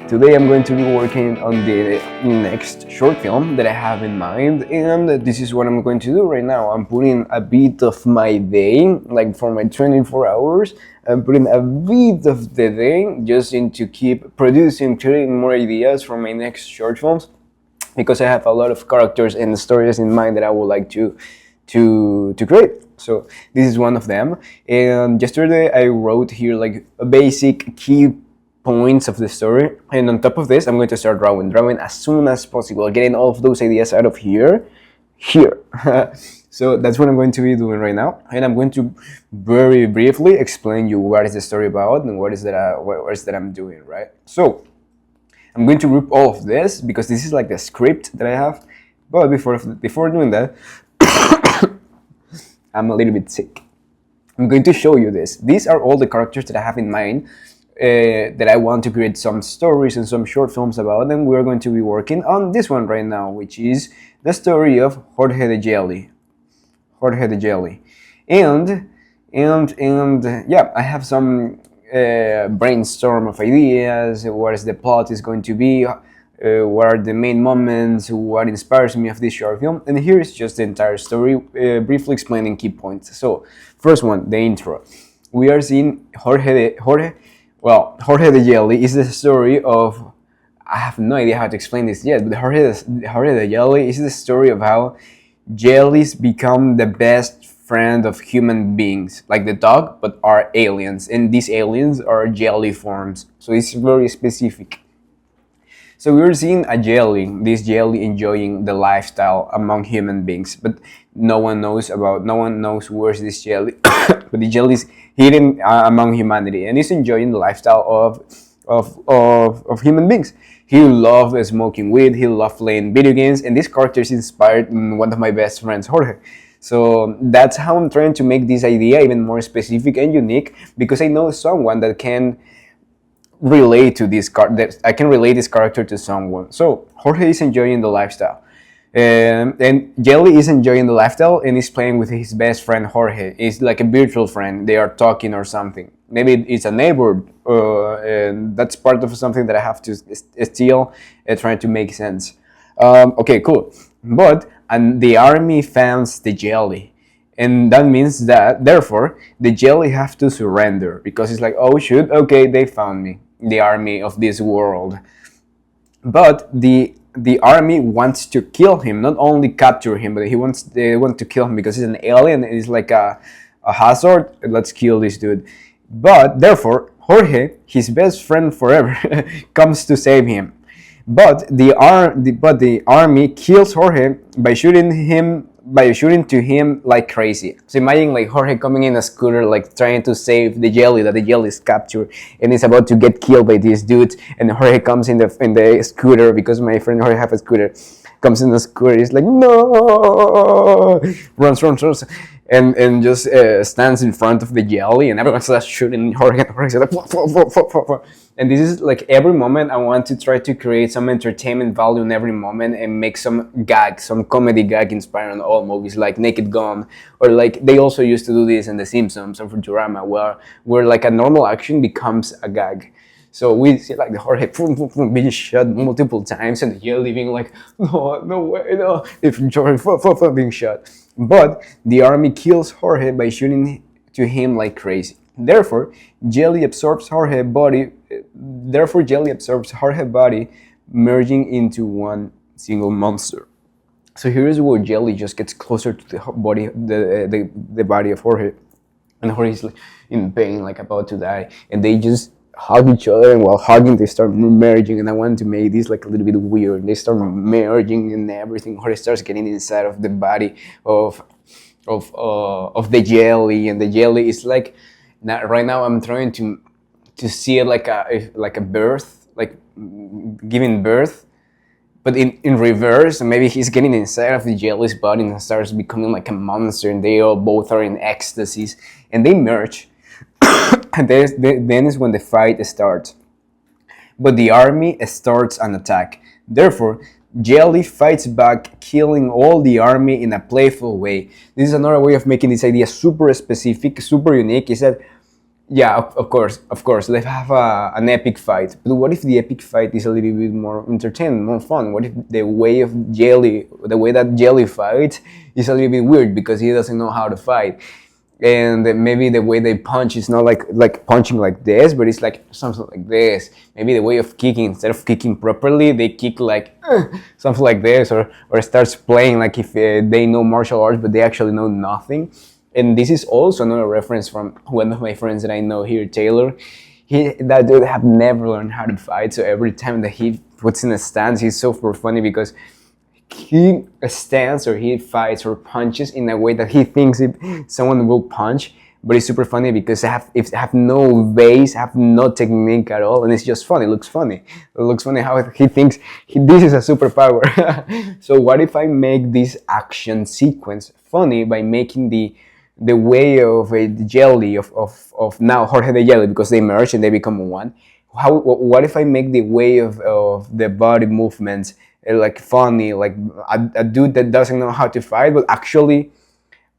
Today I'm going to be working on the next short film that I have in mind, and this is what I'm going to do right now. I'm putting a bit of my day, like for my 24 hours, I'm putting a bit of the day just into keep producing, creating more ideas for my next short films, because I have a lot of characters and stories in mind that I would like to create. So this is one of them. And yesterday I wrote here like a basic key points of the story, and on top of this I'm going to start drawing as soon as possible, getting all of those ideas out of here. So that's what I'm going to be doing right now, and I'm going to very briefly explain you what is the story about and what is that I'm doing, right? So I'm going to group all of this because this is like the script that I have. But before doing that, I'm a little bit sick. I'm going to show you this. These are all the characters that I have in mind, that I want to create some stories and some short films about, and we're going to be working on this one right now, which is the story of Jorge the Jelly. Jorge the Jelly. And yeah, I have some brainstorm of ideas, what is the plot is going to be, what are the main moments, what inspires me of this short film, and here is just the entire story, briefly explaining key points. So, first one, the intro. We are seeing Jorge the Jelly is the story of, I have no idea how to explain this yet, but Jorge the Jelly is the story of how jellies become the best friend of human beings, like the dog, but are aliens, and these aliens are jelly forms, so it's very specific. So we're seeing this jelly enjoying the lifestyle among human beings, but no one knows where's this jelly, but the jelly is hidden among humanity, and he's enjoying the lifestyle of human beings. He loves smoking weed, he loves playing video games, and this character is inspired in one of my best friends, Jorge. So that's how I'm trying to make this idea even more specific and unique, because I know someone that can relate to this I can relate this character to someone. So Jorge is enjoying the lifestyle, and Jelly is enjoying the lifestyle and is playing with his best friend Jorge. It's like a virtual friend. They are talking or something. Maybe it's a neighbor, and that's part of something that I have to still trying to make sense. Okay, cool. But and the army finds the Jelly, and that means that therefore the jelly have to surrender, because it's like, oh shoot, okay, they found me, the army of this world. But the army wants to kill him, not only capture him, but they want to kill him because he's an alien. It's like a hazard. Let's kill this dude. But therefore Jorge, his best friend forever, comes to save him. But the army kills Jorge by shooting to him like crazy. So imagine like Jorge coming in a scooter, like trying to save the jelly, that the jelly is captured and is about to get killed by these dudes, and Jorge comes in the scooter, because my friend Jorge have a scooter, comes in the scooter, he's like, no, runs, and just stands in front of the jelly, and everyone starts shooting Jorge, and Jorge's like, and this is like every moment I want to try to create some entertainment value in every moment and make some comedy gag inspired on all movies, like Naked Gun, or like they also used to do this in The Simpsons or Futurama, where like a normal action becomes a gag. So we see like the Jorge being shot multiple times, and the jelly being like, no way, no, if Jorge being shot. But the army kills Jorge by shooting to him like crazy. Therefore, Jelly absorbs Jorge's body, merging into one single monster. So here is where Jelly just gets closer to the body of Jorge, and Jorge is like in pain, like about to die, and they just hug each other, and while hugging they start merging. And I want to make this like a little bit weird. They start merging and everything. Jorge starts getting inside of the body of the jelly, and the jelly is like, now right now I'm trying to see it like a birth, like giving birth, but in reverse. Maybe he's getting inside of the jelly's body and starts becoming like a monster, and they all both are in ecstasies, and they merge. And then is when the fight starts. But the army starts an attack. Therefore, Jelly fights back, killing all the army in a playful way. This is another way of making this idea super specific, super unique, is that Yeah, of course, they have an epic fight. But what if the epic fight is a little bit more entertaining, more fun? What if the way that Jelly fights, is a little bit weird because he doesn't know how to fight, and maybe the way they punch is not like punching like this, but it's like something like this. Maybe the way of kicking, instead of kicking properly, they kick like something like this, or starts playing like if they know martial arts, but they actually know nothing. And this is also another reference from one of my friends that I know here, Taylor. That dude have never learned how to fight, so every time that he puts in a stance, he's super funny because he stands or he fights or punches in a way that he thinks someone will punch. But it's super funny because have no base, have no technique at all, and it's just funny. It looks funny. It looks funny how he thinks this is a superpower. So what if I make this action sequence funny by making the way of a jelly of now Jorge the Jelly, because they merge and they become one. What if I make the way of the body movements like funny, like a dude that doesn't know how to fight, but actually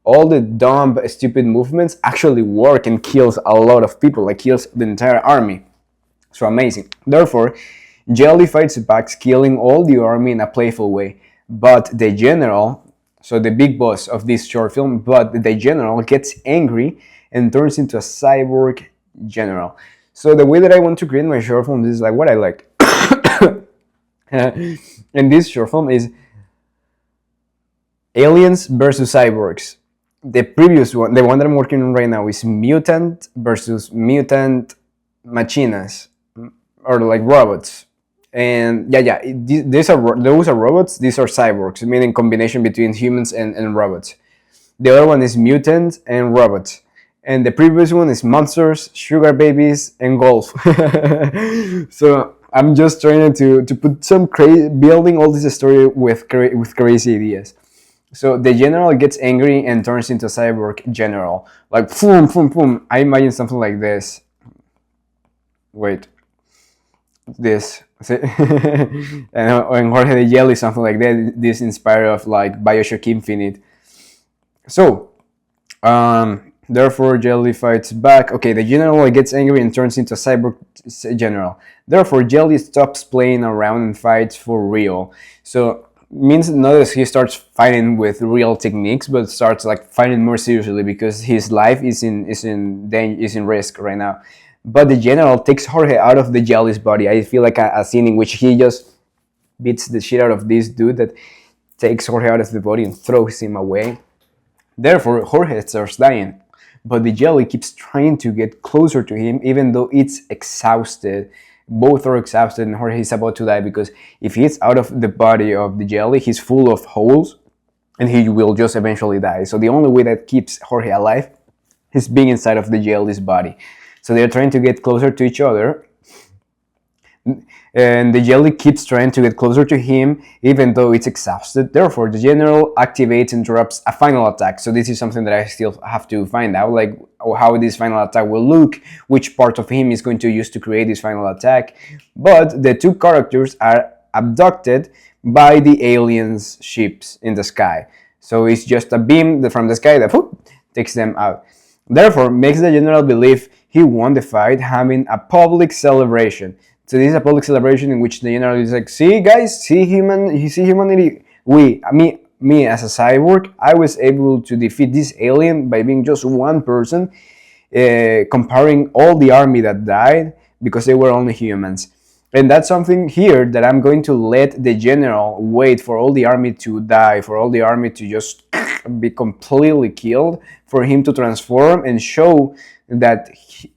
all the dumb stupid movements actually work and kills a lot of people, like kills the entire army. So amazing. Therefore, Jelly fights back, killing all the army in a playful way. But the general, so the big boss of this short film, but the general gets angry and turns into a cyborg general. So the way that I want to create my short film is like what I like. And this short film is Aliens versus Cyborgs. The previous one, the one that I'm working on right now, is Mutant versus Mutant Machinas, or like robots. And yeah, those are robots. These are cyborgs, meaning combination between humans and robots. The other one is mutants and robots. And the previous one is monsters, sugar babies, and golf. So I'm just trying to put some building all this story with crazy ideas. So the general gets angry and turns into a cyborg general. Like, boom, boom, boom. I imagine something like this. Wait. This. And Jorge the Jelly, something like that. This inspired of like Bioshock Infinite. So, therefore, Jelly fights back. Okay, the general gets angry and turns into a cyborg general. Therefore, Jelly stops playing around and fights for real. So, means not that he starts fighting with real techniques, but starts like fighting more seriously because his life is in risk right now. But the general takes Jorge out of the Jelly's body. I feel like a scene in which he just beats the shit out of this dude that takes Jorge out of the body and throws him away. Therefore, Jorge starts dying, but the jelly keeps trying to get closer to him even though it's exhausted. Both are exhausted and Jorge is about to die because if he's out of the body of the jelly, he's full of holes and he will just eventually die. So the only way that keeps Jorge alive is being inside of the jelly's body. So they're trying to get closer to each other, and the jelly keeps trying to get closer to him even though it's exhausted. Therefore, the general activates and drops a final attack. So this is something that I still have to find out, like how this final attack will look, which part of him is going to use to create this final attack. But the two characters are abducted by the aliens' ships in the sky. So it's just a beam from the sky that takes them out. Therefore, makes the general believe he won the fight, having a public celebration. So this is a public celebration in which the general is like, see guys, see humanity. Me as a cyborg, I was able to defeat this alien by being just one person, comparing all the army that died because they were only humans. And that's something here that I'm going to let the general wait for all the army to die, for all the army to just be completely killed, for him to transform and show that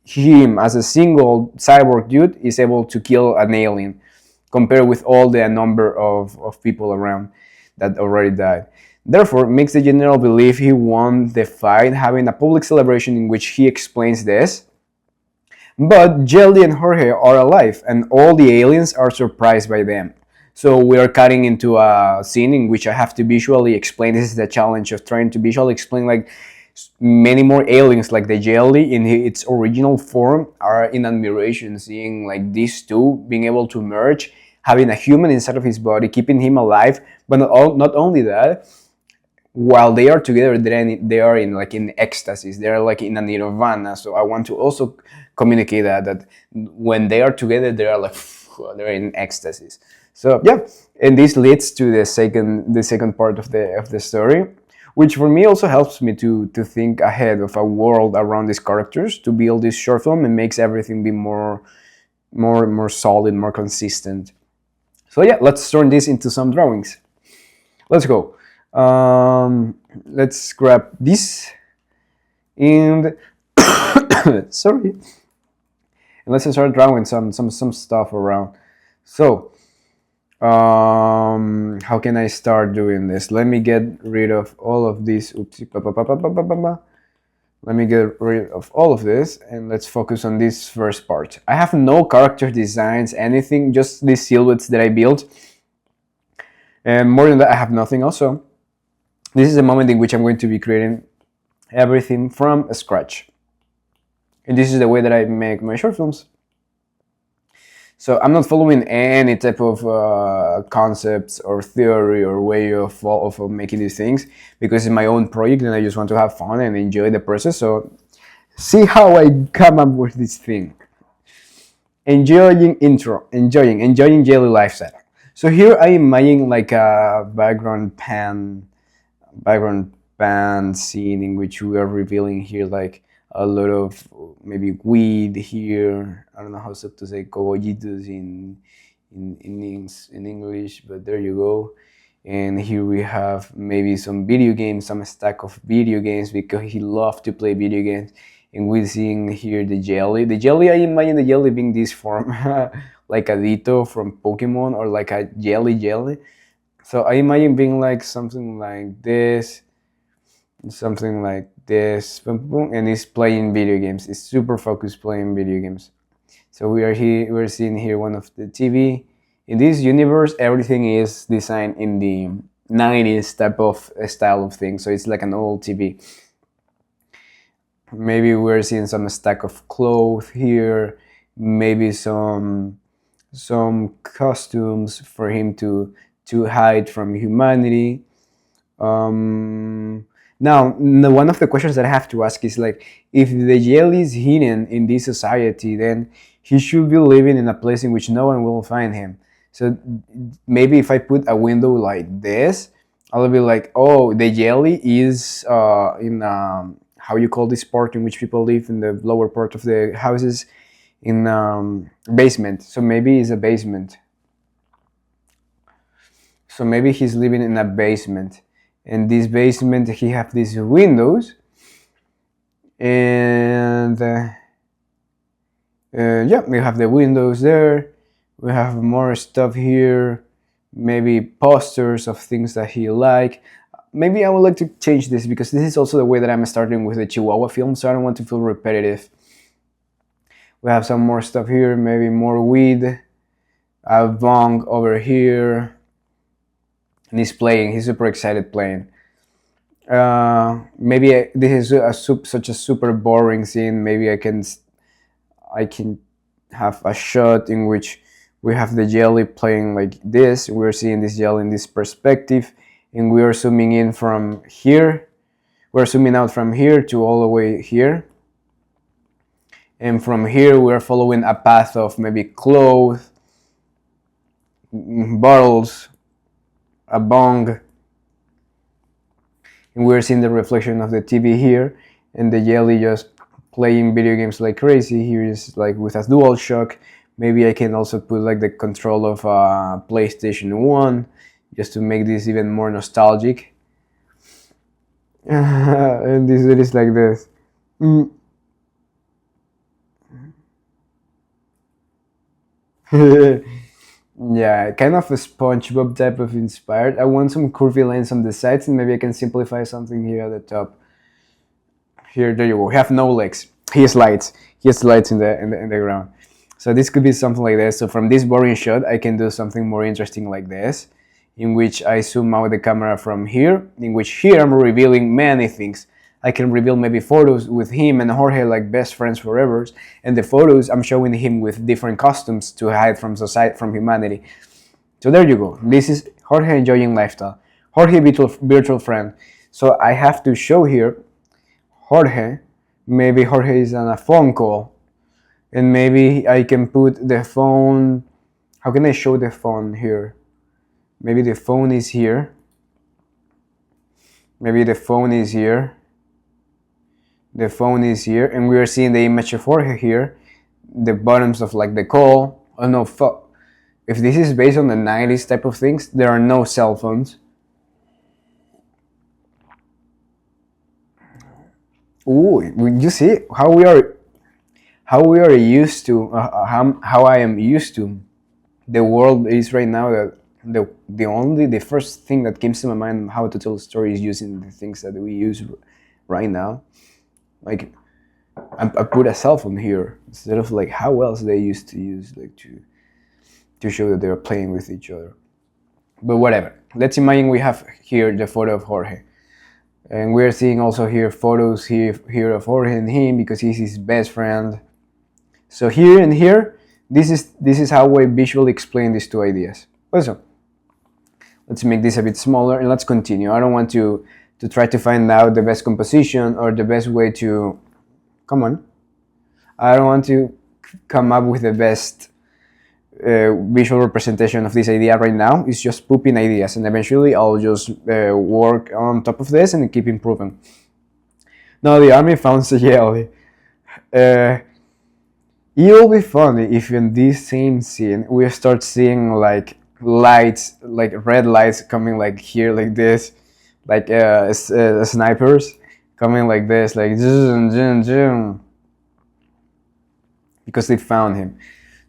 him as a single cyborg dude is able to kill an alien compared with all the number of people around that already died. Therefore, makes the general believe he won the fight, having a public celebration in which he explains this. But Jelly and Jorge are alive, and all the aliens are surprised by them. So we are cutting into a scene in which I have to visually explain. This is the challenge of trying to visually explain like many more aliens, like the jelly in its original form, are in admiration, seeing like these two being able to merge, having a human inside of his body, keeping him alive. But not only that, while they are together, they are in like in ecstasies. They are like in a nirvana. So I want to also communicate that when they are together, they are like they're in ecstasies. So yeah, and this leads to the second part of the story, which for me also helps me to think ahead of a world around these characters, to build this short film and makes everything be more solid, more consistent. So yeah, let's turn this into some drawings. Let's go. Let's grab this and sorry, and let's start drawing some stuff around. So how can I start doing this? Let me get rid of all of these. Oopsie, let me get rid of all of this and let's focus on this first part. I have no character designs, anything, just these silhouettes that I built. And more than that, I have nothing also. This is a moment in which I'm going to be creating everything from scratch. And this is the way that I make my short films. So I'm not following any type of concepts or theory or way of making these things, because it's my own project and I just want to have fun and enjoy the process. So see how I come up with this thing. Enjoying daily lifestyle. So here I imagine like a background pan scene in which we are revealing here like a lot of maybe weed here. I don't know how to say cogollitos in English, but there you go. And here we have maybe some video games, some stack of video games, because he loved to play video games. And we're seeing here the jelly. The jelly, I imagine the jelly being this form, like a Ditto from Pokemon, or like a jelly. So I imagine being like something like this, and he's playing video games. He's super focused playing video games. So we're seeing here one of the TV. In this universe, everything is designed in the 90s type of style of thing. So it's like an old TV. Maybe we're seeing some stack of clothes here, maybe some costumes for him to hide from humanity. Now, one of the questions that I have to ask is like, if the jelly is hidden in this society, then he should be living in a place in which no one will find him. So maybe if I put a window like this, I'll be like, oh, the jelly is in how you call this part in which people live in the lower part of the houses, in basement. So maybe it's a basement. So maybe he's living in a basement. In this basement, he have these windows, and yeah, we have the windows there. We have more stuff here, maybe posters of things that he like. Maybe I would like to change this, because this is also the way that I'm starting with the Chihuahua film, so I don't want to feel repetitive. We have some more stuff here, maybe more weed, a bong over here, and he's playing. He's super excited playing. Maybe this is such a super boring scene. Maybe I can have a shot in which we have the jelly playing like this. We're seeing this jelly in this perspective, and we are zooming in from here. We're zooming out from here to all the way here. And from here, we're following a path of maybe clothes, bottles, a bong. And we're seeing the reflection of the TV here, and the jelly just playing video games like crazy. Here is like with a DualShock. Maybe I can also put like the control of PlayStation 1, just to make this even more nostalgic. And this is like this. Yeah, kind of a SpongeBob type of inspired. I want some curvy lines on the sides, and maybe I can simplify something here at the top. Here, there you go. We have no legs. He has lights. He has lights in the ground. So this could be something like this. So from this boring shot, I can do something more interesting like this, in which I zoom out the camera from here, in which here I'm revealing many things. I can reveal maybe photos with him and Jorge like best friends forever, and the photos I'm showing him with different costumes to hide from society, from humanity. So there you go. This is Jorge enjoying lifestyle. Jorge virtual friend. So I have to show here Jorge. Maybe Jorge is on a phone call, and maybe I can put the phone. How can I show the phone here? Maybe the phone is here. Maybe the phone is here. The phone is here, and we are seeing the image of Jorge here. The buttons of like the call. Oh no, fuck. If this is based on the 90s type of things, there are no cell phones. Ooh, you see how we are used to how I am used to the world is right now. That the first thing that comes to my mind how to tell a story is using the things that we use right now. Like I put a cell phone here instead of like how else they used to use like to show that they are playing with each other. But whatever. Let's imagine we have here the photo of Jorge. And we're seeing also here photos here of Jorge and him because he's his best friend. So here and here, this is how I visually explain these two ideas. Also, let's make this a bit smaller and let's continue. I don't want to try to find out the best composition or the best way to... Come on. I don't want to come up with the best visual representation of this idea right now. It's just pooping ideas, and eventually I'll just work on top of this and keep improving. Now the army found the jelly. It will be funny if in this same scene we start seeing like lights, like red lights coming like here, like this, like snipers coming like this, like zoom, zoom, zoom, because they found him.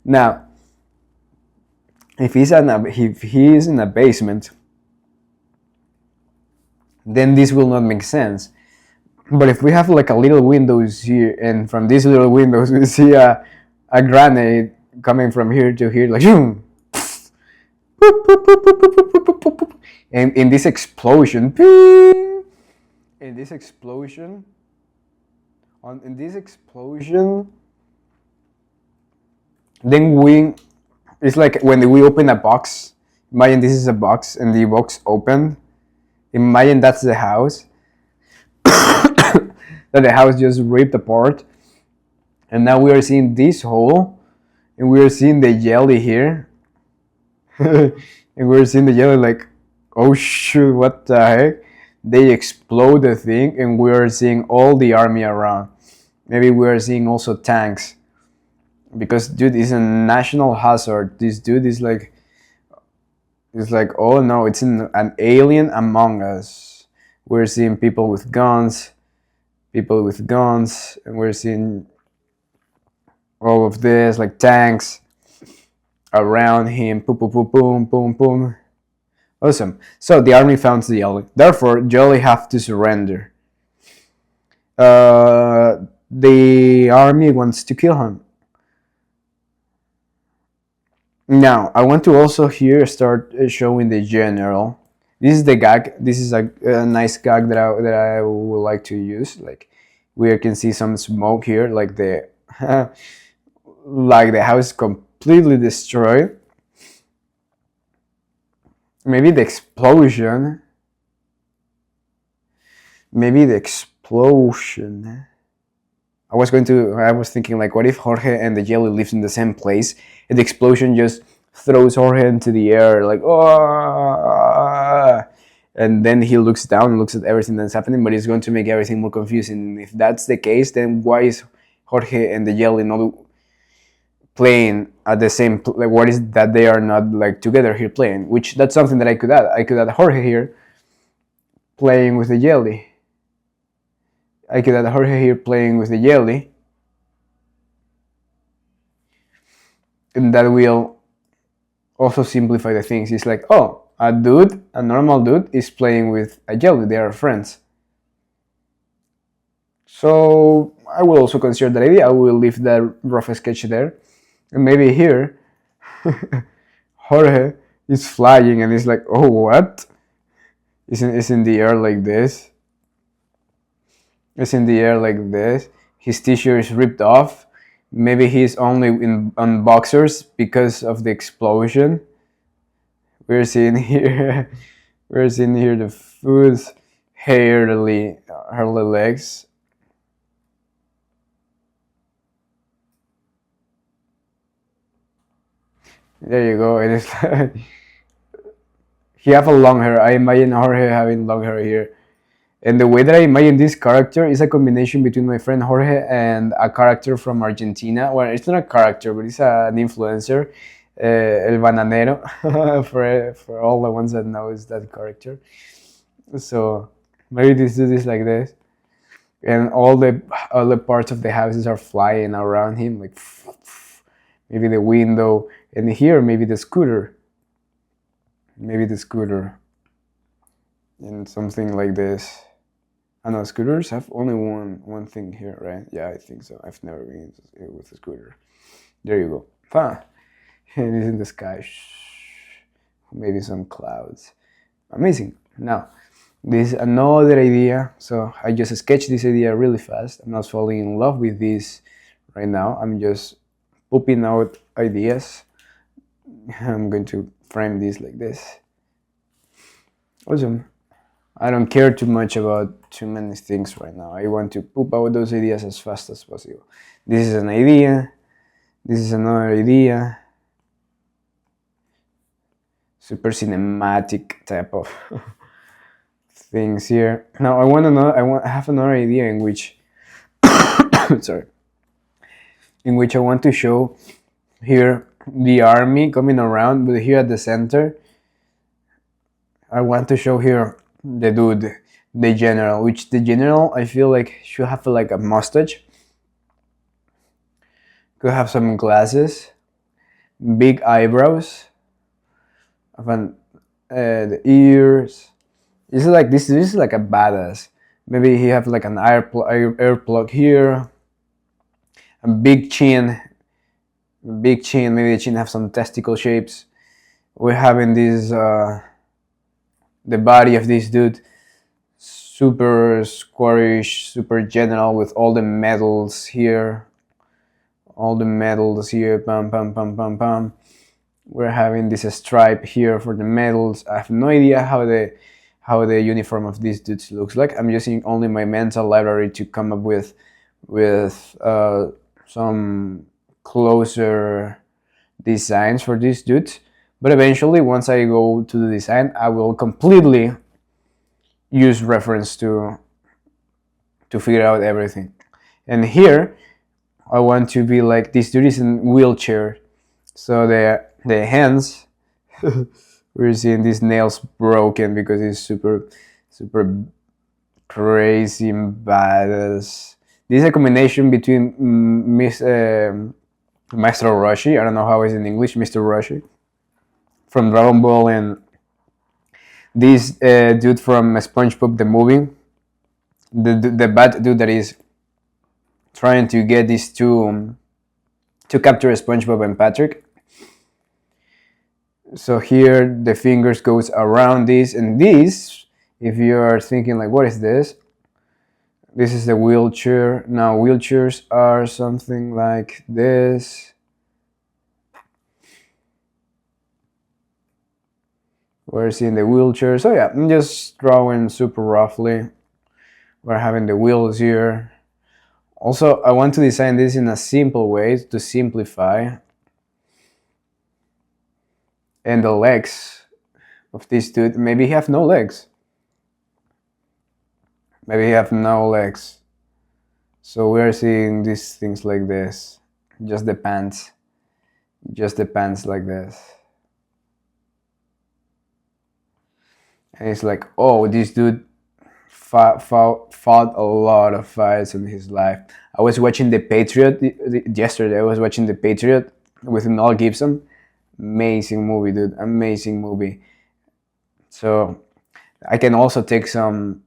Now, if he is in a basement, then this will not make sense. But if we have like a little windows here, and from these little windows we see a grenade coming from here to here, like zoom, and in this explosion, in this explosion, then it's like when we open a box. Imagine this is a box and the box opened. Imagine that's the house. That the house just ripped apart. And now we are seeing this hole. And we are seeing the jelly here. And we're seeing the jelly like, oh shoot, what the heck? They explode the thing and we are seeing all the army around. Maybe we are seeing also tanks. Because dude is a national hazard. This dude is like, oh no, it's an alien among us. We're seeing people with guns, and we're seeing all of this, like tanks around him. Boom, boom, boom, boom, boom, boom. Awesome. So the army found the jelly. Therefore, jelly have to surrender. The army wants to kill him. Now, I want to also here start showing the general. This is the gag. This is a nice gag that I would like to use. Like, we can see some smoke here, like the like the house completely destroyed. Maybe the explosion. I was thinking like, what if Jorge and the jelly lives in the same place and the explosion just throws Jorge into the air, like, oh, and then he looks down and looks at everything that's happening, but it's going to make everything more confusing. If that's the case, then why is Jorge and the jelly not playing at the same, like, what is that they are not like together here playing? Which that's something that I could add. I could add Jorge here playing with the jelly. I could add Jorge here playing with the jelly. And that will also simplify the things. It's like, oh, a normal dude is playing with a jelly. They are friends. So I will also consider that idea. I will leave that rough sketch there. And maybe here, Jorge is flying and it's like, oh, what? It's in the air like this. It's in the air like this. His t-shirt is ripped off. Maybe he's only on boxers because of the we're seeing here the foods. hairy legs. There you go. It is like he have a long hair. I imagine Jorge having long hair here. And the way that I imagine this character is a combination between my friend Jorge and a character from Argentina. Well, it's not a character, but it's an influencer, El Bananero, for all the ones that knows that character. So maybe this dude is like this, and all the parts of the houses are flying around him, like maybe the window, and here maybe the scooter, and something like this. I know scooters have only one thing here, right? Yeah, I think so. I've never been with a scooter. There you go. Fun. And it's in the sky. Maybe some clouds. Amazing. Now, this is another idea. So I just sketched this idea really fast. I'm not falling in love with this right now. I'm just pooping out ideas. I'm going to frame this like this. Awesome. I don't care too much about too many things right now. I want to poop out those ideas as fast as possible. This is an idea. This is another idea. Super cinematic type of things here. Now I have another idea in which sorry. In which I want to show here the army coming around, but here at the center I want to show here the dude, the general, which the general I feel like should have like a mustache, could have some glasses, big eyebrows, the ears. This is like a badass. Maybe he have like an air plug here, a big chin. Maybe the chin have some testicle shapes. We're having this. The body of this dude, super squarish, super general, with all the medals here. Pam, pam, pam, pam, pam. We're having this stripe here for the medals. I have no idea how the uniform of these dudes looks like. I'm using only my mental library to come up with some closer designs for these dudes. But eventually, once I go to the design, I will completely use reference to figure out everything. And here, I want to be like this dude is in wheelchair, so the hands we're seeing these nails broken because it's super crazy badass. This is a combination between Maestro Roshi. I don't know how it's in English, Mr. Roshi from Dragon Ball, and this dude from SpongeBob the movie, the bad dude that is trying to get these two to capture SpongeBob and Patrick. So here the fingers goes around this, and this, if you are thinking like, what is this? This is the wheelchair. Now wheelchairs are something like this. We're seeing the wheelchair. So yeah, I'm just drawing super roughly. We're having the wheels here. Also, I want to design this in a simple way to simplify. And the legs of this dude, maybe he have no legs. So we're seeing these things like this. Just the pants like this. And it's like, oh, this dude fought a lot of fights in his life. I was watching The Patriot yesterday. I was watching The Patriot with Mel Gibson. Amazing movie, dude. Amazing movie. So I can also take some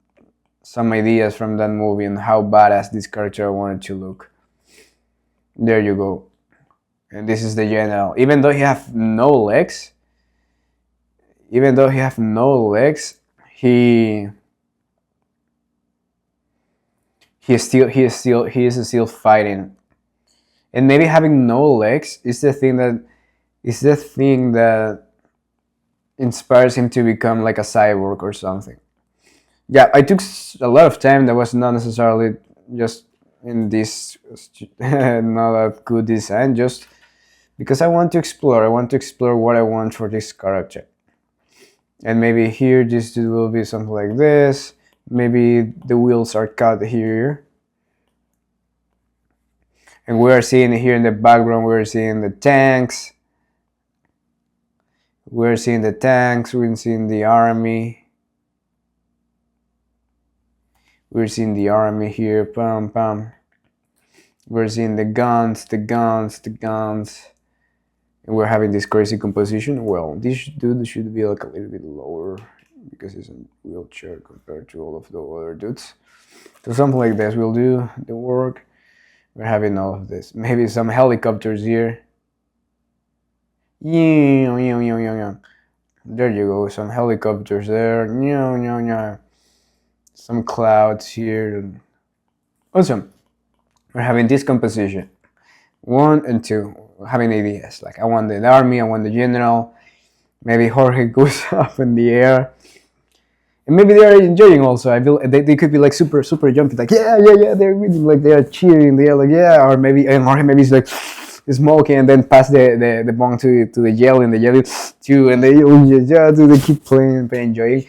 ideas from that movie and how badass this character wanted to look. There you go. And this is the general. Even though he have no legs, he is still fighting. And maybe having no legs is the thing that inspires him to become like a cyborg or something. Yeah, I took a lot of time. That was not necessarily just in this not a good design, just because I want to explore. I want to explore what I want for this character. And maybe here this will be something like this. Maybe the wheels are cut here. And we are seeing here in the background, we're seeing the tanks. We're seeing the tanks, we're seeing the army. We're seeing the army here, pam pam. We're seeing the guns, the guns, the guns. And we're having this crazy composition. Well, this dude should be like a little bit lower because he's in a wheelchair compared to all of the other dudes. So something like this will do the work. We're having all of this. Maybe some helicopters here. Yeah, yeah, yeah, yeah, yeah. There you go, some helicopters there. Yeah, yeah, yeah. Some clouds here. Awesome. We're having this composition. 1 and 2. We're having ideas. Like I want the army, I want the general. Maybe Jorge goes up in the air. And maybe they are enjoying also. I feel they could be like super jumpy, like yeah, yeah, yeah. They're really like they are cheering. They are like yeah, or maybe and Jorge maybe he's like smoking and then pass the bong to the jelly and the jelly too, and they oh yeah, they keep playing, enjoying.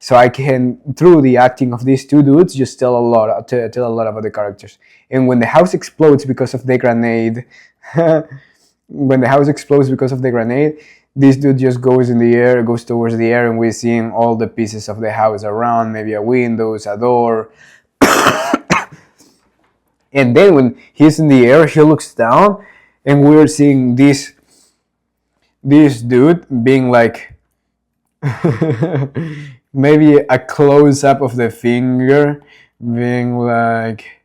So I can, through the acting of these two dudes, just tell a lot about the characters. And when the house explodes because of the grenade, when the house explodes because of the grenade, this dude just goes in the air, goes towards the air, and we're seeing all the pieces of the house around, maybe a windows, a door. And then when he's in the air, he looks down, and we're seeing this dude being like maybe a close up of the finger, being like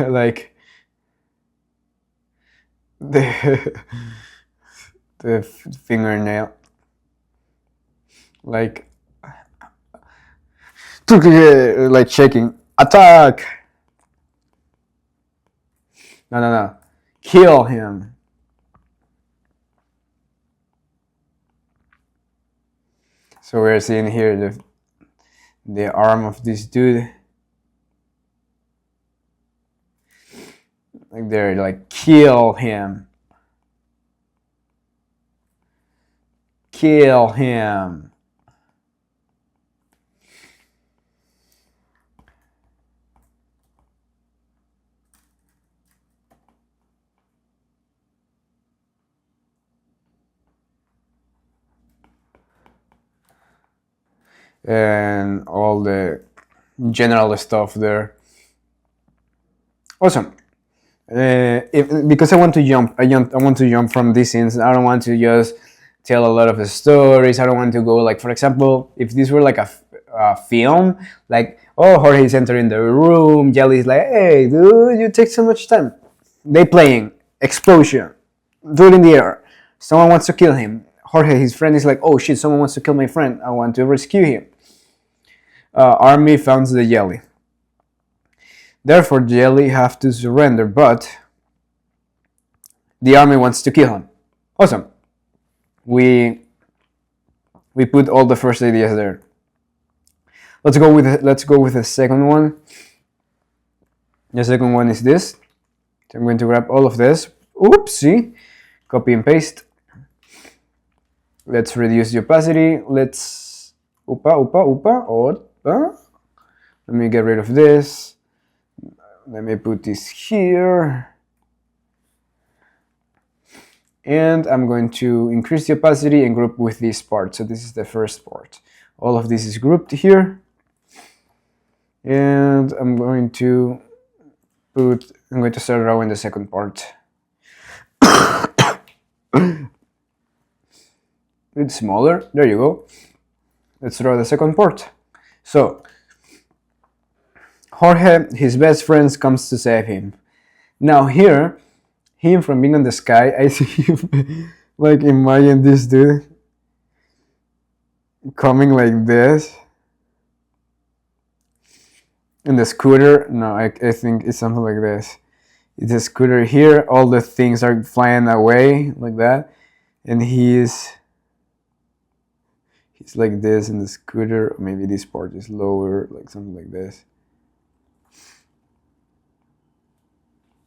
like the the fingernail, like like checking attack. No, kill him. So we're seeing here the arm of this dude. Like they're like kill him. Kill him. And all the general stuff there. Awesome. Because I want to jump, I want to jump from these scenes. I don't want to just tell a lot of stories. I don't want to go like, for example, if this were like a film, like oh Jorge's entering the room, Jelly's like, hey dude, you take so much time. They playing explosion, dude in the air. Someone wants to kill him. Jorge, his friend, is like, oh shit, someone wants to kill my friend. I want to rescue him. Army founds the jelly. Therefore, jelly have to surrender, but the army wants to kill him. Awesome. We put all the first ideas there. Let's go with the second one. The second one is this. So I'm going to grab all of this. Oopsie. Copy and paste. Let's reduce the opacity. Let's opa. Let me get rid of this. Let me put this here. And I'm going to increase the opacity and group with this part. So this is the first part. All of this is grouped here. And I'm going to start drawing the second part. It's smaller. There you go. Let's draw the second part. So Jorge, his best friend, comes to save him. Now here, him from being in the sky, I see him like imagine this dude coming like this. In the scooter, no, I think it's something like this. It's a scooter here, all the things are flying away like that, and he's He's like this in the scooter. Maybe this part is lower, like something like this.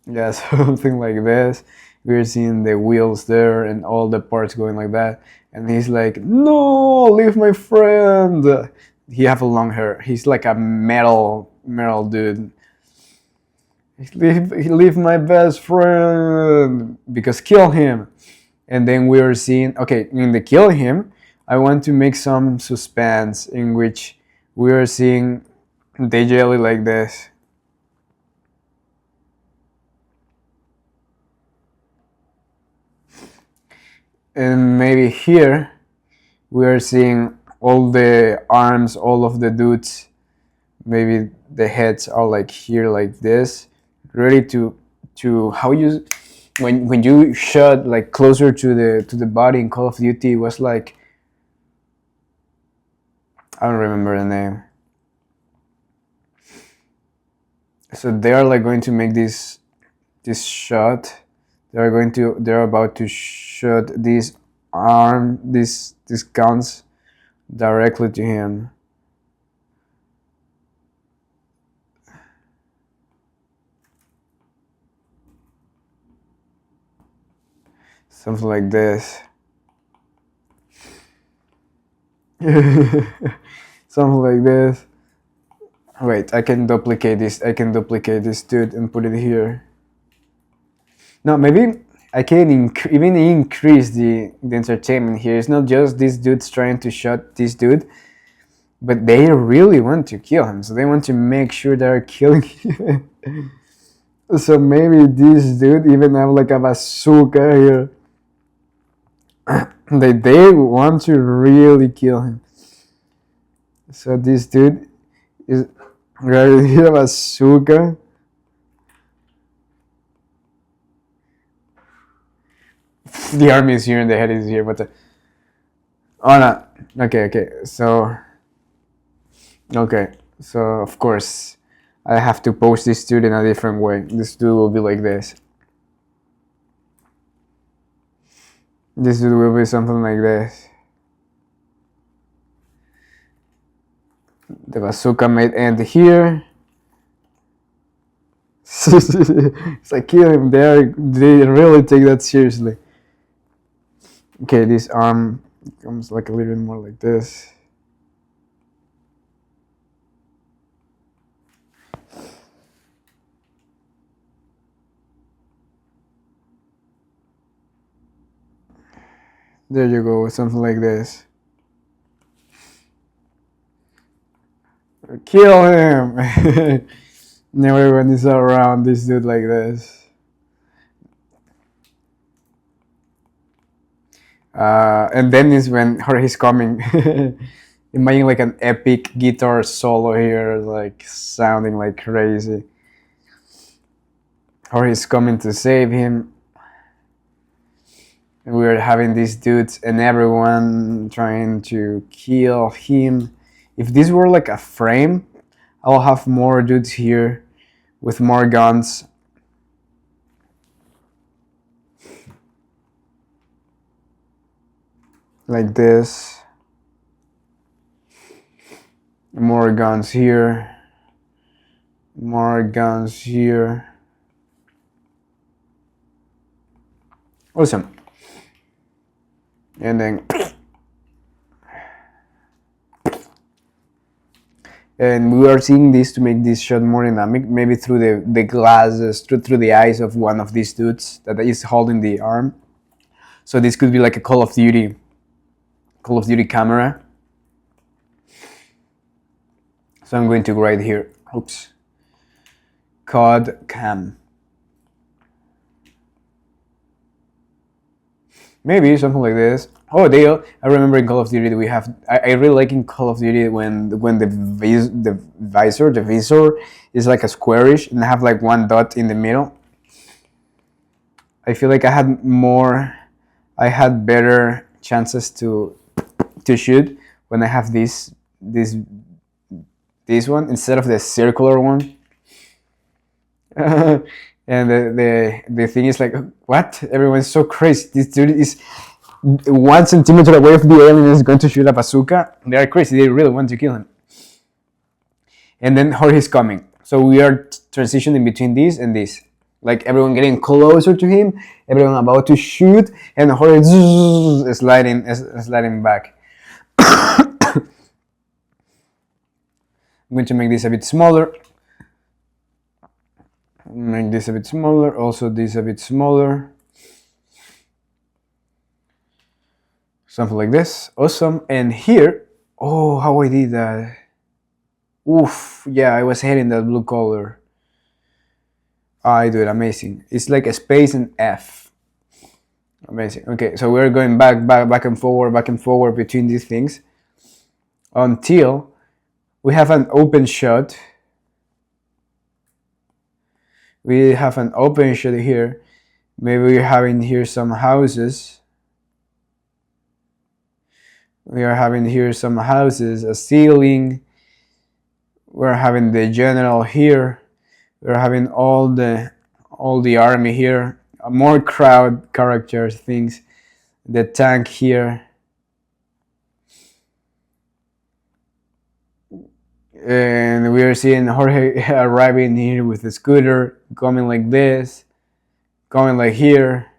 Yeah, something like this. We're seeing the wheels there and all the parts going like that. And he's like, "No, leave my friend." He have a long hair. He's like a metal dude. Leave my best friend because kill him. And then we are seeing, okay, in the kill him, I want to make some suspense in which we are seeing the jelly like this. And maybe here we are seeing all the arms, all of the dudes. Maybe the heads are like here, like this, ready to how you when you shot like closer to the body in Call of Duty. It was like, I don't remember the name. So they are like going to make this shot. They're about to shoot this arm, these guns directly to him. Something like this. Something like this. Wait, I can duplicate this. I can duplicate this dude and put it here. No, maybe I can even increase the entertainment here. It's not just these dudes trying to shoot this dude, but they really want to kill him. So they want to make sure they're killing him. So maybe this dude even have like a bazooka here. They want to really kill him. So this dude is right here, a bazooka. The army is here and the head is here, but oh no. Okay. So of course I have to post this dude in a different way. This dude will be like this. This dude will be something like this. The bazooka might end here. It's like kill him. They really take that seriously. Okay, this arm comes like a little bit more like this. There you go, something like this. Kill him! And everyone is around this dude like this. And then is when he's coming. Imagine like an epic guitar solo here, like sounding like crazy. Or he's coming to save him. And we're having these dudes and everyone trying to kill him. If this were like a frame, I'll have more dudes here with more guns. Like this. More guns here. More guns here. Awesome. And then and we are seeing this to make this shot more dynamic, maybe through the glasses, through the eyes of one of these dudes that is holding the arm. So this could be like a Call of Duty camera. So I'm going to write here, oops, COD cam. Maybe something like this. Oh, I remember in Call of Duty we have. I really like in Call of Duty when the visor is like a squarish and I have like one dot in the middle. I feel like I had better chances to shoot when I have this one instead of the circular one. And the thing is like, what? Everyone's so crazy. This dude is 1 centimeter away from the alien is going to shoot a bazooka. They are crazy. They really want to kill him. And then Jorge's coming. So we are transitioning between this and this. Like everyone getting closer to him, everyone about to shoot, and Jorge is sliding back. I'm going to make this a bit smaller. Make this a bit smaller. Also this a bit smaller. Something like this. Awesome. And here, oh, how I did that. Oof, yeah, I was hating that blue color. I do it, amazing. It's like a space and F. Amazing. Okay, so we're going back and forward between these things until we have an open shot. We have an open shot here. Maybe we're having here some houses. We are having here some houses, a ceiling. We're having the general here. We're having all the army here. More crowd characters, things. The tank here. And we are seeing Jorge arriving here with the scooter, coming like this, coming like here,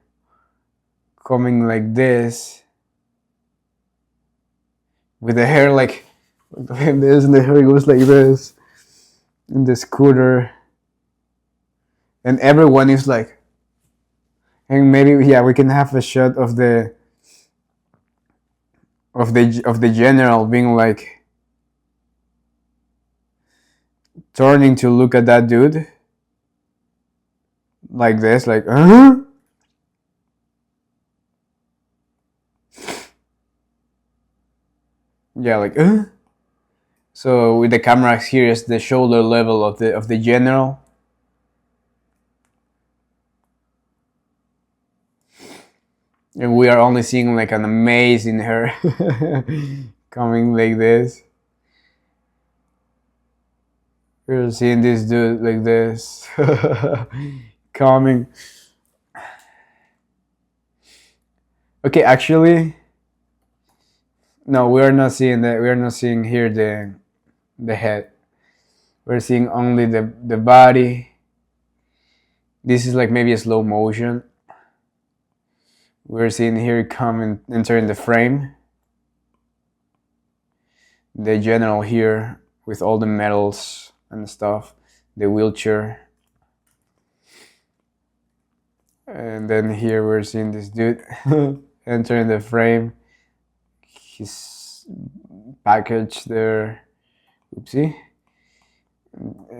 coming like this, with the hair like this, and the hair goes like this, in the scooter, and everyone is like, and maybe yeah, we can have a shot of the general being like turning to look at that dude like this, like yeah, like So with the camera here is the shoulder level of the general. And we are only seeing like an amazing hair coming like this. We're seeing this dude like this coming. Okay, actually, no, we are not seeing that. We are not seeing here the head. We're seeing only the body. This is like maybe a slow motion. We're seeing here coming, entering the frame. The general here with all the medals and stuff. The wheelchair. And then here we're seeing this dude entering the frame. His package there. Oopsie.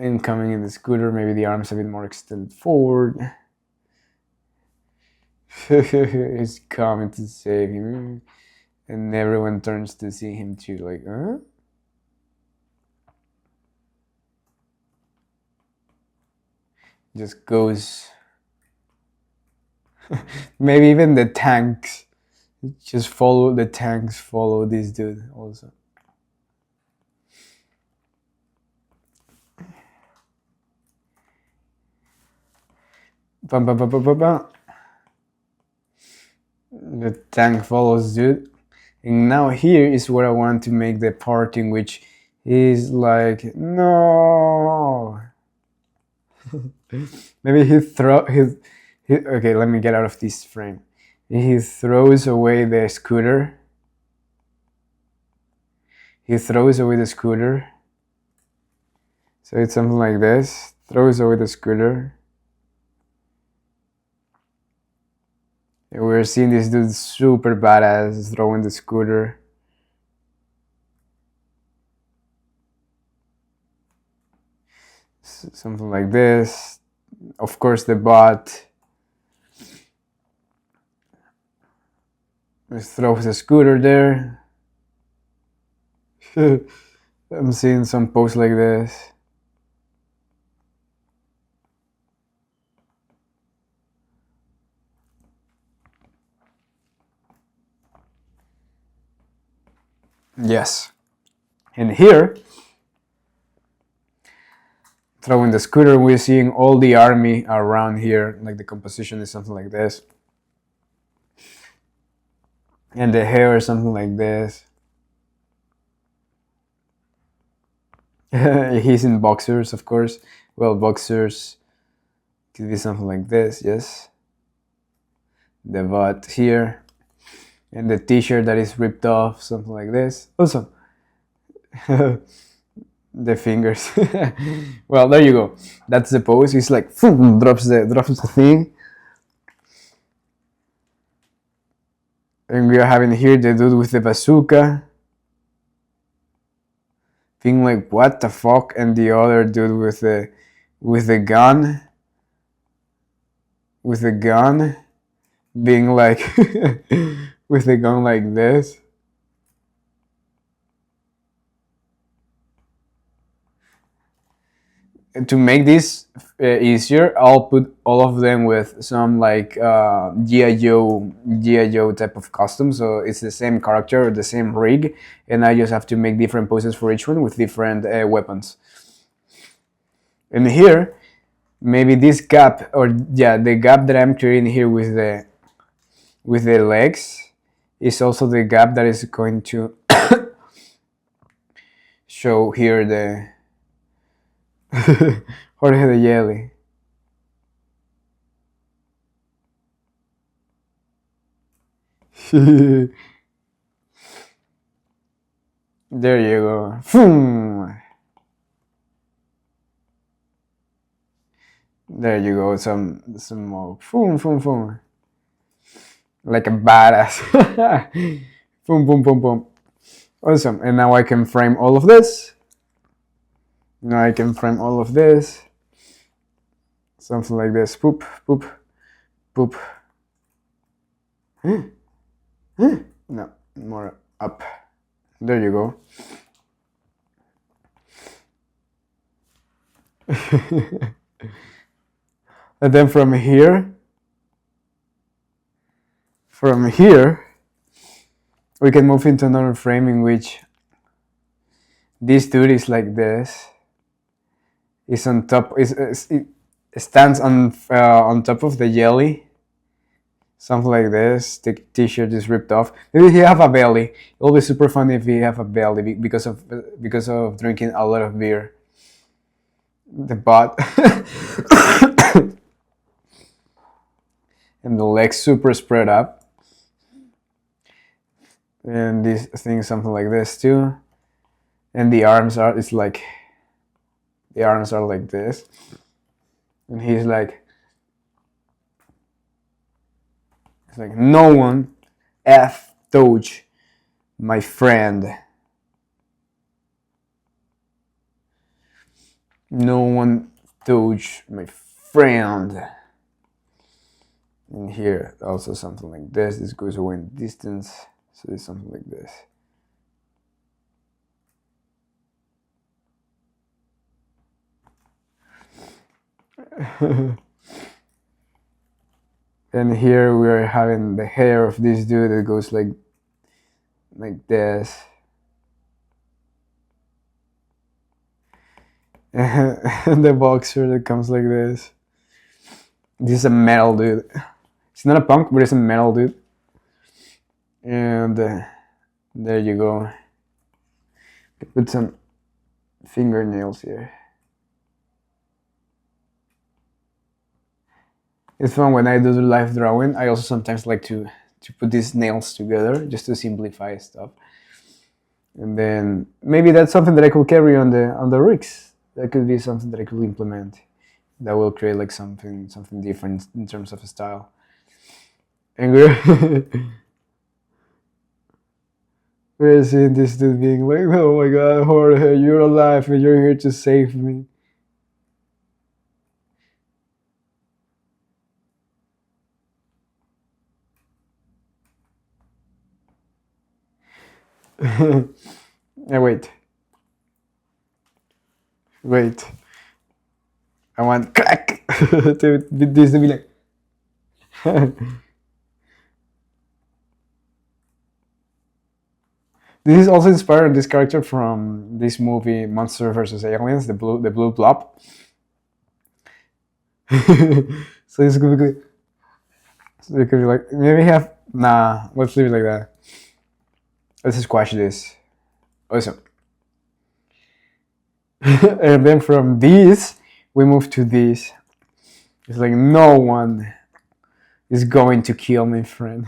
Incoming in the scooter, maybe the arms a bit more extended forward. He's coming to save him, and everyone turns to see him too, like, huh? Just goes. Maybe even the tanks just follow the tanks, follow this dude also. Bum, bum, bum, bum, bum, bum. The tank follows dude. And now here is where I want to make the part in which he's like, no. Maybe okay, let me get out of this frame. He throws away the scooter. He throws away the scooter. So it's something like this. Throws away the scooter. And we're seeing this dude super badass throwing the scooter. Something like this. Of course, the bot just throws the scooter there. I'm seeing some posts like this. Yes. And here, throwing the scooter, we're seeing all the army around here. Like the composition is something like this. and the hair is something like this. He's in boxers, of course. Well, boxers could be something like this, yes. The butt here, and the t-shirt that is ripped off, something like this. Awesome. The fingers. Well, there you go. That's the pose. He's like drops the thing. And we are having here the dude with the bazooka. Being like, what the fuck? And the other dude with the gun. With the gun. Being like with the gun like this. To make this easier, I'll put all of them with some like GI Joe type of costume. So it's the same character, the same rig, and I just have to make different poses for each one with different weapons. And here, maybe this gap, or yeah, the gap that I'm creating here with the legs is also the gap that is going to show here the Jorge the Jelly. There you go. There you go. Some more. Like a badass. Boom, boom, boom, boom. Awesome. And now I can frame all of this. Now I can frame all of this. Something like this. Poop, poop, poop. No, more up. There you go. And then from here, we can move into another frame in which this dude is like this. Is on top. It stands on top of the jelly. Something like this. The t-shirt is ripped off. Maybe he have a belly. It'll be super funny if he have a belly because of drinking a lot of beer. The butt. And the legs super spread up. And this thing something like this too. And the arms are like this. And he's like no one F touch my friend. No one touch my friend. And here also something like this. This goes away in distance. So it's something like this. And here we're having the hair of this dude that goes like this. And the boxer that comes like this. This is a metal dude. It's not a punk, but it's a metal dude. And there you go. Put some fingernails here. It's fun when I do the live drawing. I also sometimes like to put these nails together just to simplify stuff. And then maybe that's something that I could carry on the rigs. That could be something that I could implement. That will create like something different in terms of style. And we're seeing this dude being like, oh my god, Jorge, you're alive and you're here to save me. Wait. I want crack this to be like. This is also inspired this character from this movie Monster vs. Aliens, the blue blob. So it's gonna be good. So it could be like maybe have Nah, let's leave it like that. Let's squash this. Awesome. And then from this, we move to this. It's like no one is going to kill my friend.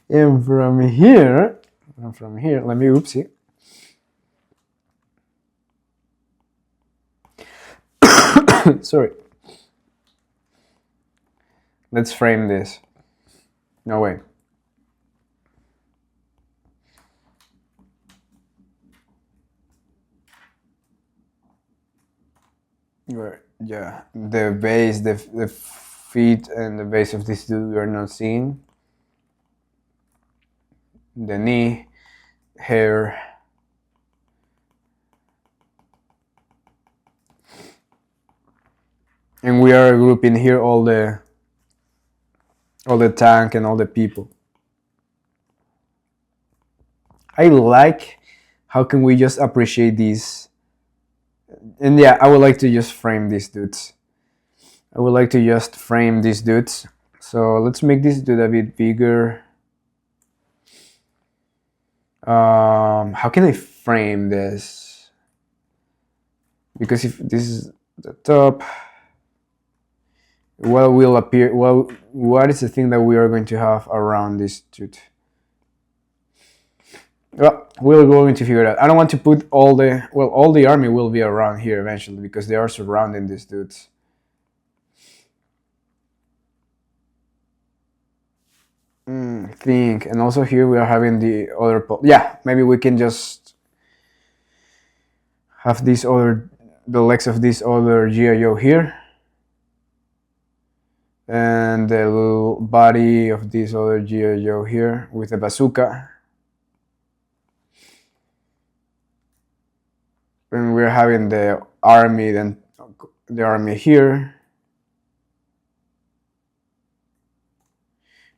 And from here, let me oopsie. Sorry. Let's frame this. No way. Yeah, the base, the feet and the base of this dude we are not seeing. The knee, hair. And we are grouping here all the tank and all the people. I like how can we just appreciate these. And yeah, I would like to just frame these dudes. I would like to just frame these dudes. So let's make this dude a bit bigger. How can I frame this? Because if this is the top, what will appear? Well, what is the thing that we are going to have around this dude? Well, we're going to figure it out. I don't want to put all the army will be around here eventually because they are surrounding these dudes. Think, and also here we are having the other. Yeah, maybe we can just have the legs of this other G.I. Joe here, and the little body of this other G.I. Joe here with a bazooka. And we're having the army, then the army here.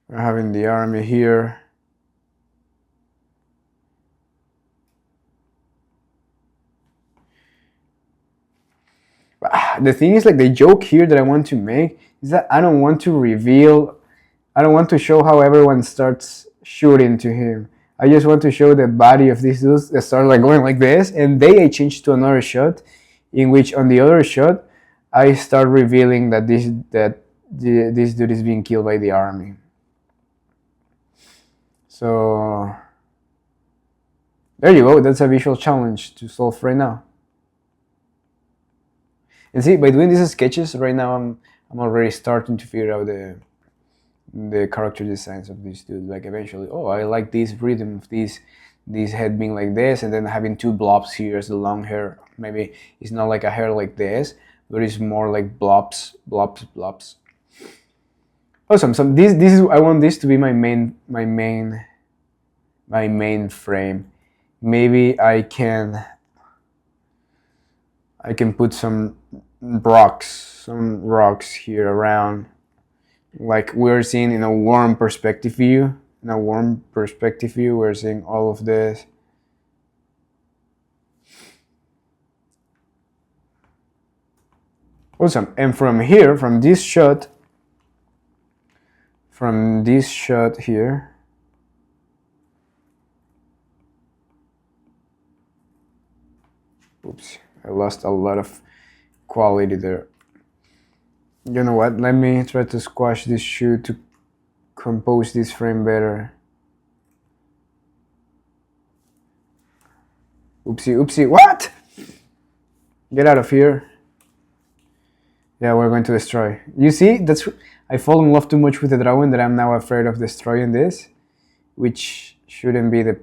We're having the army here. The thing is, like, the joke here that I want to make is that I don't want to show how everyone starts shooting to him. I just want to show the body of these dudes that start like going like this, and then I change to another shot, in which on the other shot, I start revealing that this dude is being killed by the army. So there you go. That's a visual challenge to solve right now. And see, by doing these sketches right now, I'm already starting to figure out the character designs of this dude. Like eventually, oh, I like this rhythm of this head being like this, and then having two blobs here as the long hair. Maybe it's not like a hair like this, but it's more like blobs. Awesome. So this is, I want this to be my main frame. Maybe I can put some rocks here around, like we're seeing in a warm perspective view. In a warm perspective view, we're seeing all of this. Awesome. And from here, from this shot here, oops, I lost a lot of quality there. You know what, let me try to squash this shoe to compose this frame better. Oopsie, what? Get out of here. Yeah, we're going to destroy. You see, I fall in love too much with the drawing that I'm now afraid of destroying this, which shouldn't be the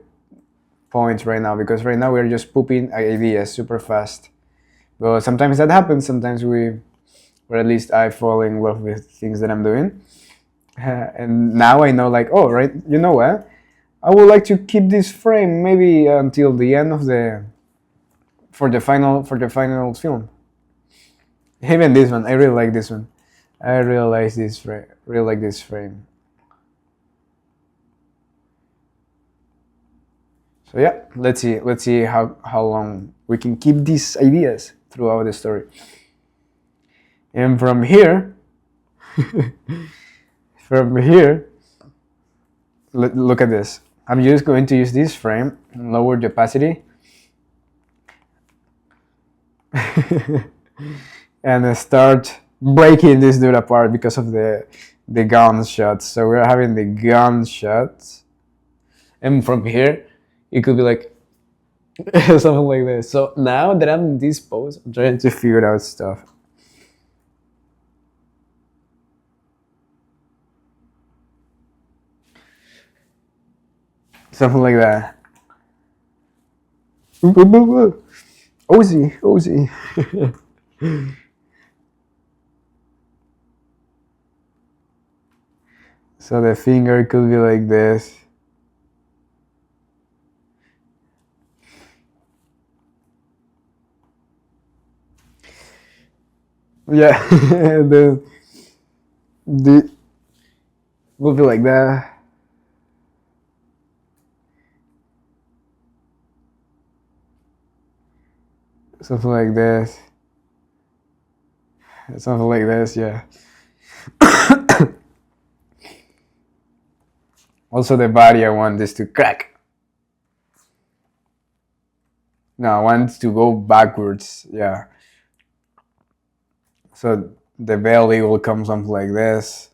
point right now, because right now we're just pooping ideas super fast. But sometimes that happens. Sometimes or at least I fall in love with things that I'm doing. And now I know, like, oh, right, you know what? I would like to keep this frame maybe until the end of for the final film. Even this one, I really like this one. I really like this frame. So yeah, let's see how long we can keep these ideas throughout the story. And from here, Look at this. I'm just going to use this frame and lower the opacity and start breaking this dude apart because of the gun shots. So we're having the gun shots, and from here it could be like something like this. So now that I'm in this pose, I'm trying to figure out stuff. Something like that. Ozzy, Ozzy. So the finger could be like this. Yeah, the will be like that. Something like this. Something like this, yeah. Also the body, I want this to crack. No, I want to go backwards, yeah. So the belly will come something like this.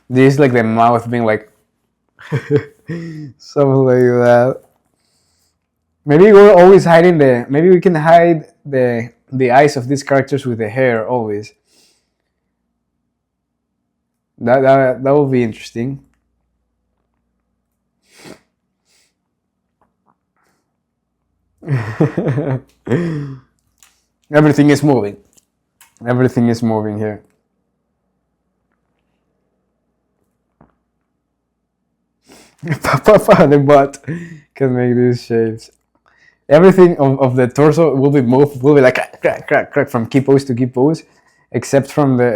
This is like the mouth being like something like that. Maybe we're always hiding the. Maybe we can hide the eyes of these characters with the hair always. That will be interesting. Everything is moving. Everything is moving here. Papa, the butt can make these shapes. Everything of the torso will be moved. Will be like crack, crack, crack, crack from key pose to key pose, except from for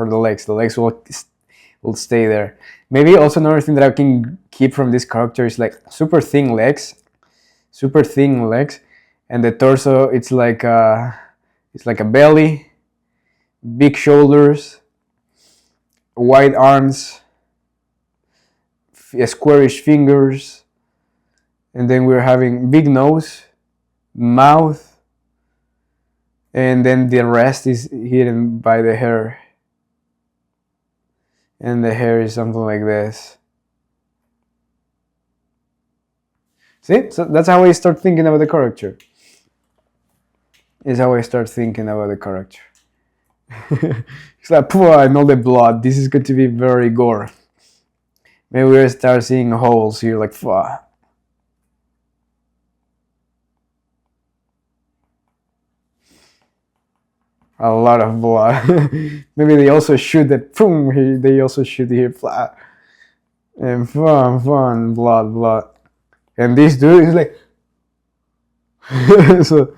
the legs. The legs will stay there. Maybe also another thing that I can keep from this character is like super thin legs, and the torso it's like a belly, big shoulders, wide arms, squarish fingers, and then we're having big nose, mouth, and then the rest is hidden by the hair. And the hair is something like this. See? So that's how I start thinking about the character. Is how I start thinking about the character. It's like, pooh, and all the blood. This is going to be very gore. Maybe we'll start seeing holes here, like, pooh. A lot of blood. Maybe they also shoot that, boom, they also shoot here, flat. And fun, blood. And this dude is like, so.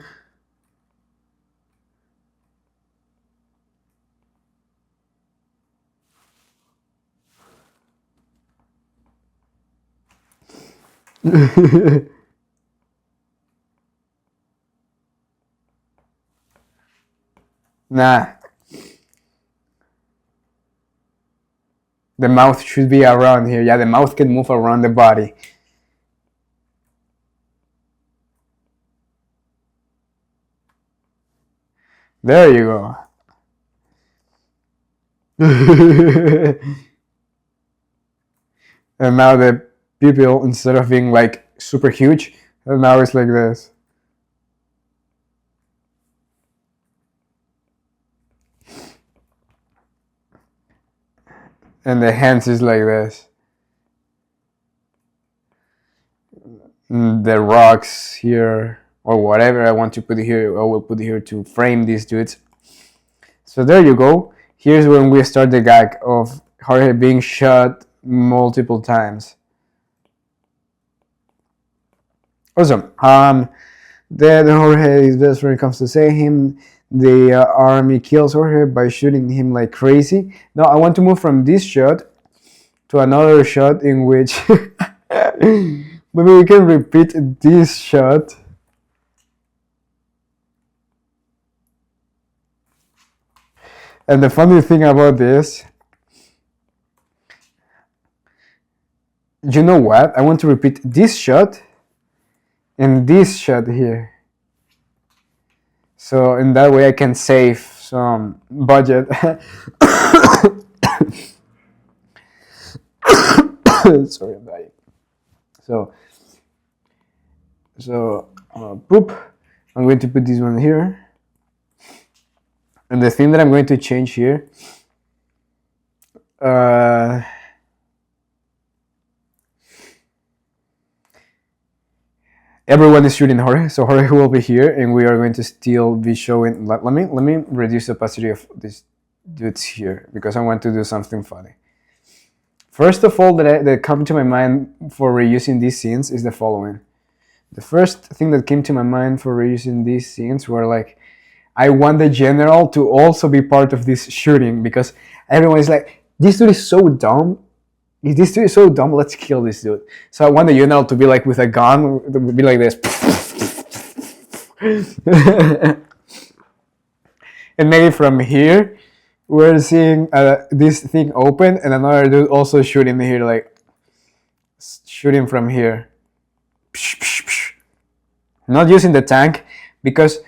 Nah. The mouth should be around here. Yeah, the mouth can move around the body. There you go. And now the pupil, instead of being like super huge, and now it's like this. And the hands is like this. And the rocks here, or whatever I want to put here, I will put here to frame these dudes. So there you go. Here's when we start the gag of Jorge being shot multiple times. Awesome. Then Jorge, his best friend, comes to save him. The army kills Jorge by shooting him like crazy. Now I want to move from this shot to another shot in which maybe we can repeat this shot. And the funny thing about this, you know what? I want to repeat this shot and this shot here. So in that way I can save some budget. Sorry about it. So poop. I'm going to put this one here. And the thing that I'm going to change here, everyone is shooting Jorge, so Jorge will be here, and we are going to still be showing. Let me reduce the opacity of these dudes here because I want to do something funny. First of all, that come to my mind for reusing these scenes is the following. The first thing that came to my mind for reusing these scenes were like, I want the general to also be part of this shooting because everyone is like, this dude is so dumb. This dude is so dumb, let's kill this dude. So I want the general to be like with a gun, be like this. And maybe from here, we're seeing this thing open and another dude also shooting here, like shooting from here. Not using the tank because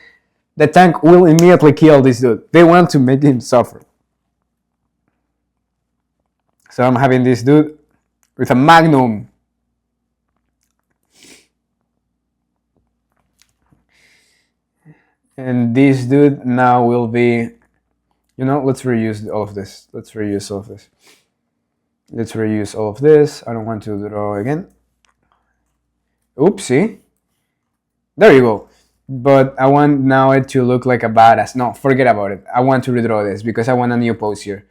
the tank will immediately kill this dude. They want to make him suffer. So I'm having this dude with a magnum. And this dude now will be, let's reuse all of this. Let's reuse all of this. I don't want to draw again. Oopsie. There you go. But I want now it to look like a badass. No, forget about it. I want to redraw this because I want a new pose here.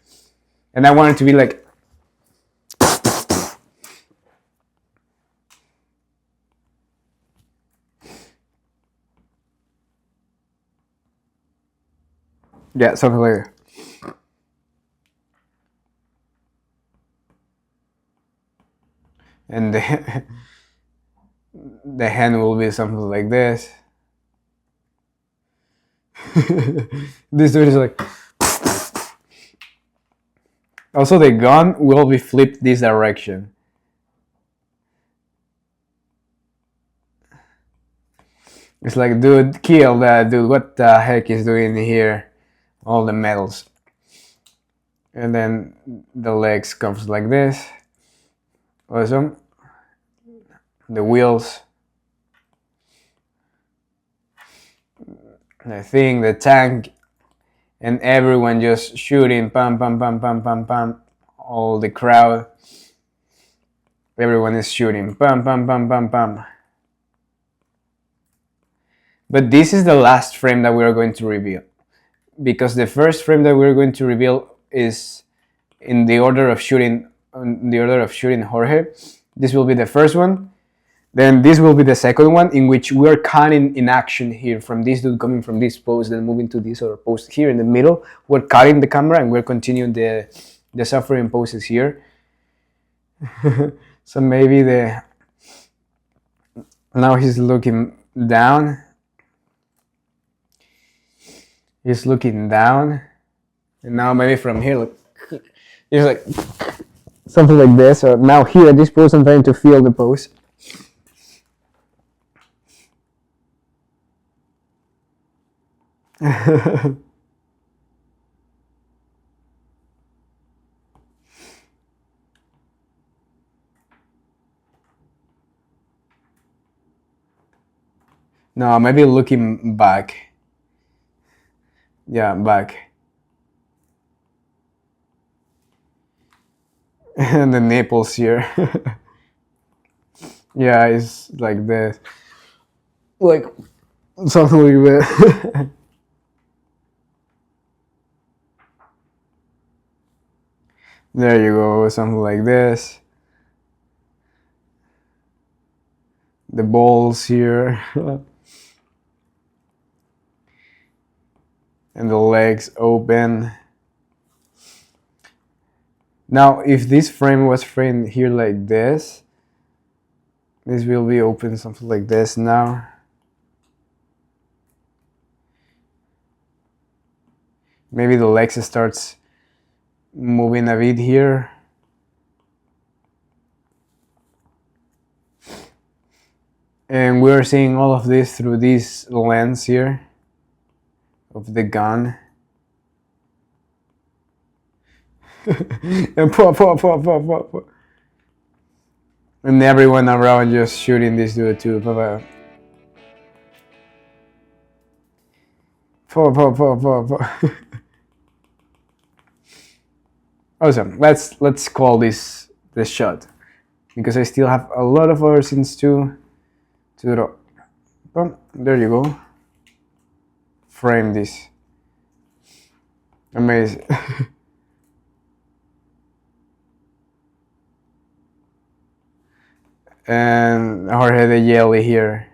And I want it to be like... Yeah, something like that. And the hand will be something like this. This dude is like... Also, the gun will be flipped this direction. It's like, dude, kill that dude. What the heck is doing here? All the medals. And then the legs comes like this. Awesome. The wheels. The thing, the tank. And everyone just shooting, pam, pam, pam, pam, pam, pam. All the crowd. Everyone is shooting, pam, pam, pam, pam, pam. But this is the last frame that we are going to reveal. Because the first frame that we're going to reveal is in the order of shooting Jorge. This will be the first one. Then this will be the second one, in which we're cutting in action here from this dude coming from this pose, then moving to this other pose here in the middle. We're cutting the camera and we're continuing the suffering poses here. So maybe now he's looking down. He's looking down. And now maybe from here, look, he's like something like this. Or now here at this pose, I'm trying to feel the pose. No, maybe looking back. Yeah, back. And the nipples here. Yeah, it's like this. Like something like that. There you go, something like this. The balls here. And the legs open. Now, if this frame was framed here like this will be open something like this now. Maybe the legs starts moving a bit here. And we're seeing all of this through this lens here of the gun. And pop. And everyone around just shooting this dude too. Pop. Awesome. Let's call this shot, because I still have a lot of other scenes to draw. Boom. There you go. Frame this. Amazing. And Jorge the jelly here.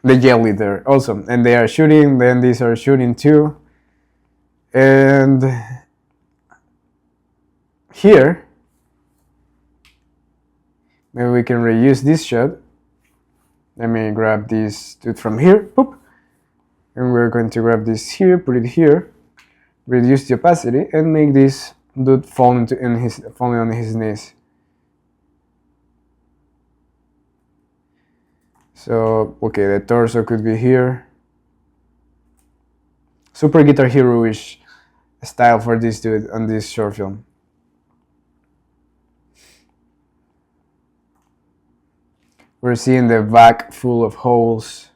The jelly there. Awesome. And they are shooting, then these are shooting too. And here, maybe we can reuse this shot. Let me grab this dude from here. Boop. And we're going to grab this here, put it here, reduce the opacity, and make this dude falling on his knees. So, okay, the torso could be here. Super Guitar Hero-ish style for this dude on this short film. We're seeing the back full of holes.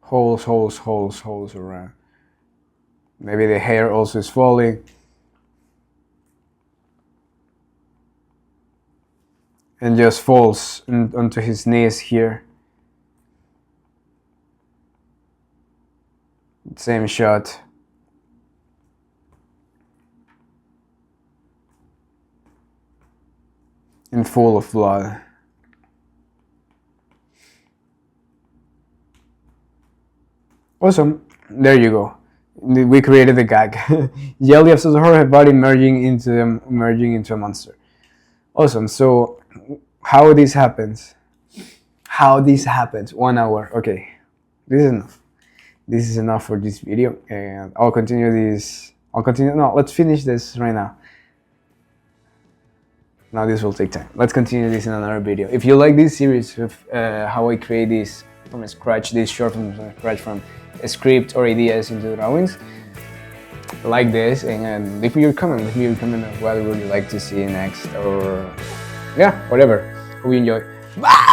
Holes around. Maybe the hair also is falling. And just falls onto his knees here. Same shot. And full of blood. Awesome. There you go. We created the gag. Jelly of Jorge body merging into a monster. Awesome. So how this happens? 1 hour. Okay. This is enough. This is enough for this video, and I'll continue this. No, let's finish this right now. Now this will take time. Let's continue this in another video. If you like this series of how I create this from scratch, this short film from scratch, from a script or ideas into drawings, like this, and leave me your comment. Leave me your comment of what would you like to see next, or yeah, whatever. Hope you enjoy. Bye!